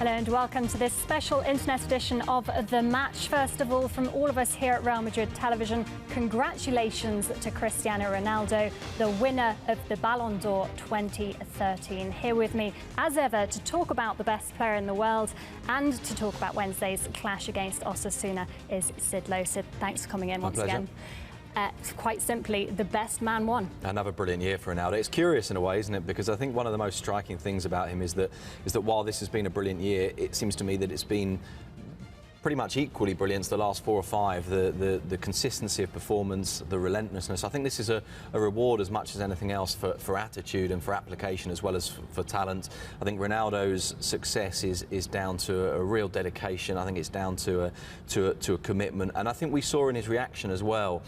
Hello and welcome to this special internet edition of The Match. First of all, from all of us here at Real Madrid Television, congratulations to Cristiano Ronaldo, the winner of the Ballon d'Or 2013. Here with me, as ever, to talk about the best player in the world and to talk about Wednesday's clash against Osasuna is Sid Lowe. Sid, thanks for coming in once again. Quite simply, the best man won. Another brilliant year for Ronaldo. It's curious in a way, isn't it? Because I think one of the most striking things about him is that while this has been a brilliant year, it seems to me that it's been pretty much equally brilliant the last 4 or 5. The consistency of performance, the relentlessness. I think this is a reward as much as anything else for attitude and for application as well as for talent. I think Ronaldo's success is down to a real dedication. I think it's down to a commitment, and I think we saw in his reaction as well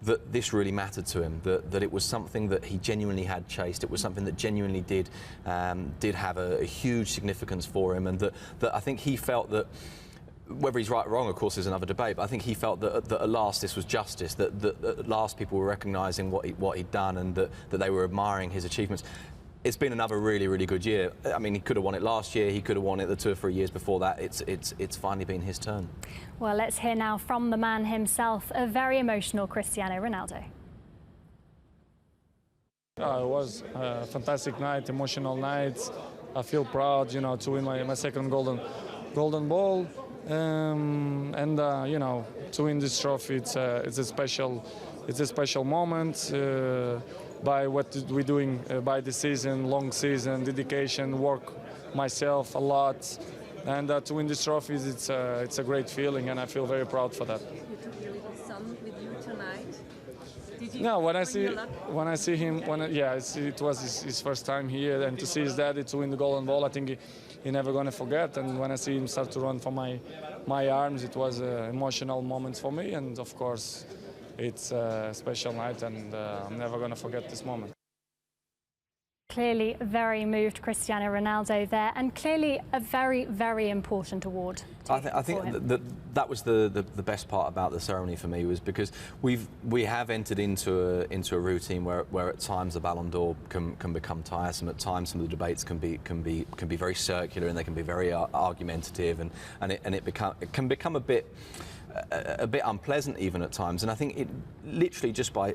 that this really mattered to him, that it was something that he genuinely had chased. It was something that genuinely did have a huge significance for him, and that I think he felt that, whether he's right or wrong, of course, is another debate, but I think he felt that at last this was justice, that at last people were recognising what he'd done, and that they were admiring his achievements. It's been another really, really good year. I mean, he could have won it last year, he could have won it the 2 or 3 years before that. It's finally been his turn. Well, let's hear now from the man himself, a very emotional Cristiano Ronaldo. It was a fantastic night, emotional night. I feel proud, you know, to win my second golden ball. You know, to win this trophy, it's a special moment. By what we're doing by the season, long season, dedication, work myself a lot, and to win these trophies, it's a great feeling, and I feel very proud for that. You took your little son with you tonight. Did you? No, when I see him, it was his first time here, and to see his daddy to win the golden ball, I think he's never gonna forget. And when I see him start to run for my arms, it was an emotional moment for me, and of course, it's a special night, and I'm never going to forget this moment. Clearly very moved Cristiano Ronaldo there, and clearly a very, very important award. I think that was the best part about the ceremony for me, was because we have entered into a routine where at times the Ballon d'Or can become tiresome. At times some of the debates can be very circular, and they can be very argumentative, and it can become a bit unpleasant even at times. And I think it literally, just by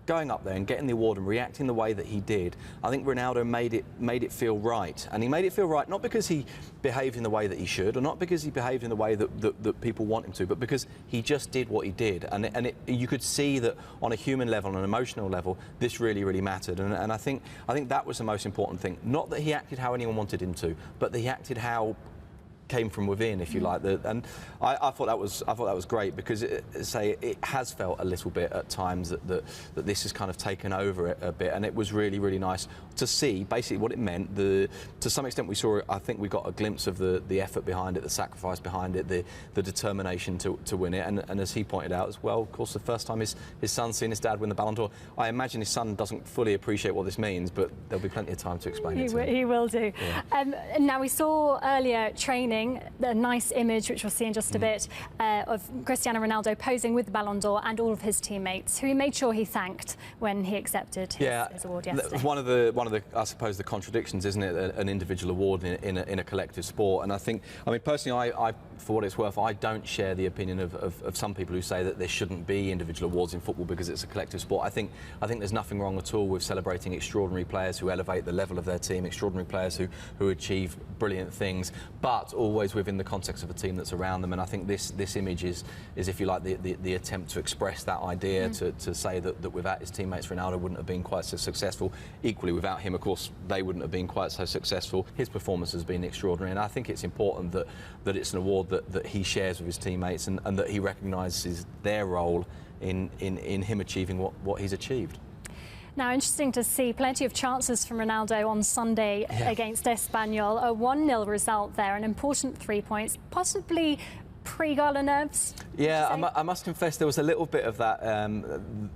going up there and getting the award and reacting the way that he did, I think Ronaldo made it feel right. And he made it feel right not because he behaved in the way that he should, or not because he behaved in the way that people want him to, but because he just did what he did. And you could see that on a human level, on an emotional level, this really, really mattered. And I think that was the most important thing. Not that he acted how anyone wanted him to, but that he acted how came from within, if you like. And I thought that was great, because it has felt a little bit at times that this has kind of taken over it a bit, and it was really, really nice to see basically what it meant. To some extent we saw it. I think we got a glimpse of the effort behind it, the sacrifice behind it, the determination to win it, and as he pointed out as well, of course, the first time his son's seen his dad win the Ballon d'Or. I imagine his son doesn't fully appreciate what this means, but there'll be plenty of time to explain it to him. He will do. Yeah. Now, we saw earlier training a nice image, which we'll see in just a bit, of Cristiano Ronaldo posing with the Ballon d'Or and all of his teammates, who he made sure he thanked when he accepted his award yesterday. One of the I suppose the contradictions, isn't it, an individual award in a collective sport. And I mean personally, I for what it's worth, I don't share the opinion of some people who say that there shouldn't be individual awards in football because it's a collective sport. I think there's nothing wrong at all with celebrating extraordinary players who elevate the level of their team, extraordinary players who achieve brilliant things, but always within the context of a team that's around them. And I think this image is if you like, the attempt to express that idea, to say that without his teammates, Ronaldo wouldn't have been quite so successful. Equally, without him, of course, they wouldn't have been quite so successful. His performance has been extraordinary, and I think it's important that it's an award that he shares with his teammates, and that he recognises their role in him achieving what he's achieved. Now, interesting to see plenty of chances from Ronaldo on Sunday against Espanyol. A 1-0 result there, an important 3 points, possibly pre-gala nerves. Yeah, I must confess there was a little bit of that.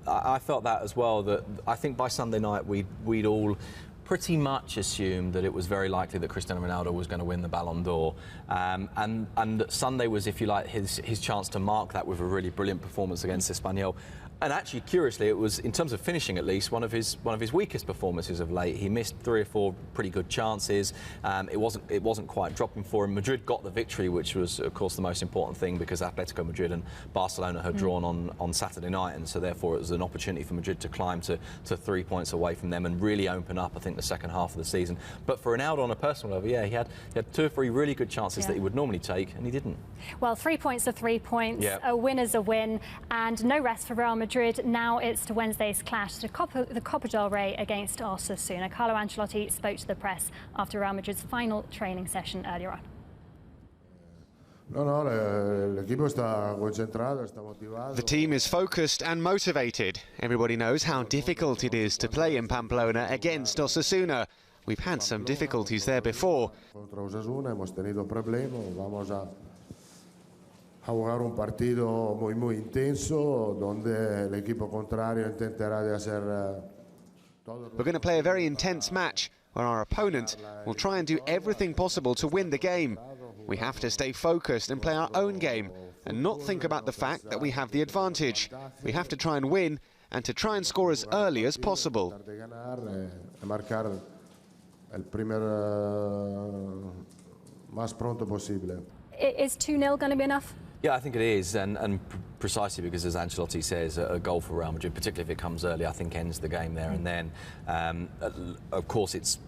I felt that as well, that I think by Sunday night we'd all pretty much assumed that it was very likely that Cristiano Ronaldo was going to win the Ballon d'Or, and Sunday was, if you like, his chance to mark that with a really brilliant performance against Espanyol. And actually, curiously, it was, in terms of finishing at least, one of his weakest performances of late. He missed 3 or 4 pretty good chances. It wasn't quite dropping for him. Madrid got the victory, which was, of course, the most important thing, because Atletico Madrid and Barcelona had drawn on Saturday night, and so therefore it was an opportunity for Madrid to climb to 3 points away from them and really open up, I think, the second half of the season. But for Ronaldo, on a personal level, yeah, he had 2 or 3 really good chances that he would normally take, and he didn't. Well, 3 points are 3 points. A win is a win, and no rest for Real Madrid. Now it's to Wednesday's clash, the Copa del Rey against Osasuna. Carlo Ancelotti spoke to the press after Real Madrid's final training session earlier on. The team is focused and motivated. Everybody knows how difficult it is to play in Pamplona against Osasuna. We've had some difficulties there before. A jugar un partido muy intenso donde el equipo contrario intentará de hacer todo. We're going to play a very intense match where our opponent will try and do everything possible to win the game. We have to stay focused and play our own game and not think about the fact that we have the advantage. We have to try and win and to try and score as early as possible. Marcar el primer más pronto posible. Is 2-0 going to be enough? Yeah, I think it is, and precisely because, as Ancelotti says, a goal for Real Madrid, particularly if it comes early, I think ends the game there and then. Of course, it's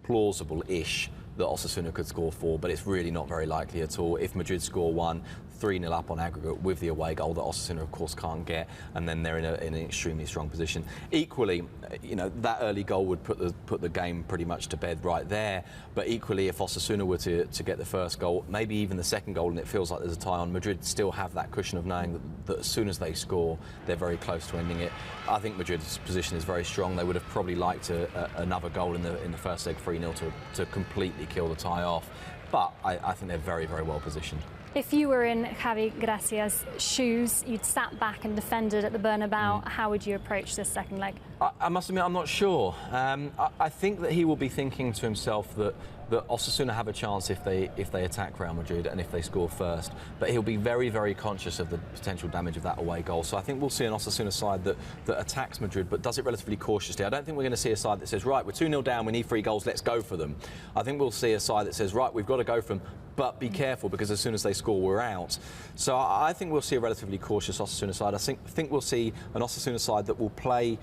plausible-ish that Osasuna could score 4, but it's really not very likely at all. If Madrid score 1, 3-0 up on aggregate with the away goal that Osasuna, of course, can't get, and then they're in an extremely strong position. Equally, you know, that early goal would put the game pretty much to bed right there. But equally, if Osasuna were to get the first goal, maybe even the second goal, and it feels like there's a tie on, Madrid still have that cushion of knowing that as soon as they score, they're very close to ending it. I think Madrid's position is very strong. They would have probably liked another goal in the first leg, 3-0, to completely kill the tie off. But I think they're very, very well positioned. If you were in Javi Gracia's shoes, you'd sat back and defended at the Bernabeu, how would you approach this second leg? I must admit, I'm not sure. I think that he will be thinking to himself that Osasuna have a chance if they attack Real Madrid and if they score first, but he'll be very, very conscious of the potential damage of that away goal. So I think we'll see an Osasuna side that attacks Madrid but does it relatively cautiously. I don't think we're going to see a side that says, right, we're 2-0 down, we need 3 goals, let's go for them. I think we'll see a side that says, right, we've got to go for them, but be careful, because as soon as they score, we're out. So I think we'll see a relatively cautious Osasuna side. I think we'll see an Osasuna side that will play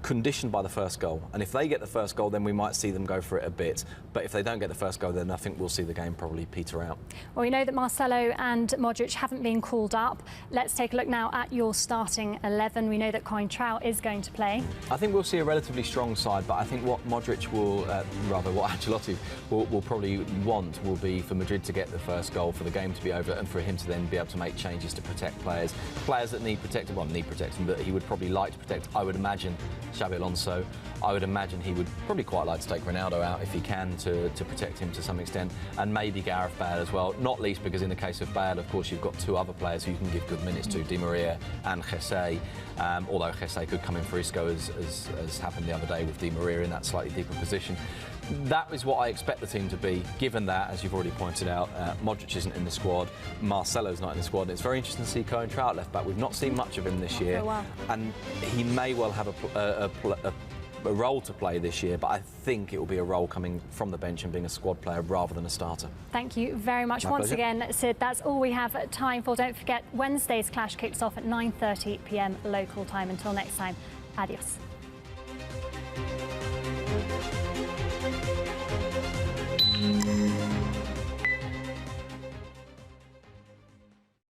conditioned by the first goal, and if they get the first goal, then we might see them go for it a bit, but if they don't get the first goal, then I think we'll see the game probably peter out. Well, we know that Marcelo and Modric haven't been called up. Let's take a look now at your starting 11. We know that Coentrão is going to play. I think we'll see a relatively strong side, but I think what Modric will, rather what Ancelotti will probably want will be for Madrid to get the first goal, for the game to be over, and for him to then be able to make changes to protect players that need protecting, well, need protecting, that he would probably like to protect. I would imagine Xabi Alonso. I would imagine he would probably quite like to take Ronaldo out if he can to protect him to some extent, and maybe Gareth Bale as well, not least because in the case of Bale, of course, you've got 2 other players who you can give good minutes to, Di Maria and Jesse, although Jesse could come in for Isco as happened the other day with Di Maria in that slightly deeper position. That is what I expect the team to be, given that, as you've already pointed out, Modric isn't in the squad, Marcelo's not in the squad, and it's very interesting to see Coentrão at left back. We've not seen much of him this year, and he may well have a role to play this year, but I think it will be a role coming from the bench and being a squad player rather than a starter. Thank you very much. Once again, Sid, that's all we have time for. Don't forget, Wednesday's clash kicks off at 9:30 p.m. local time. Until next time, adios.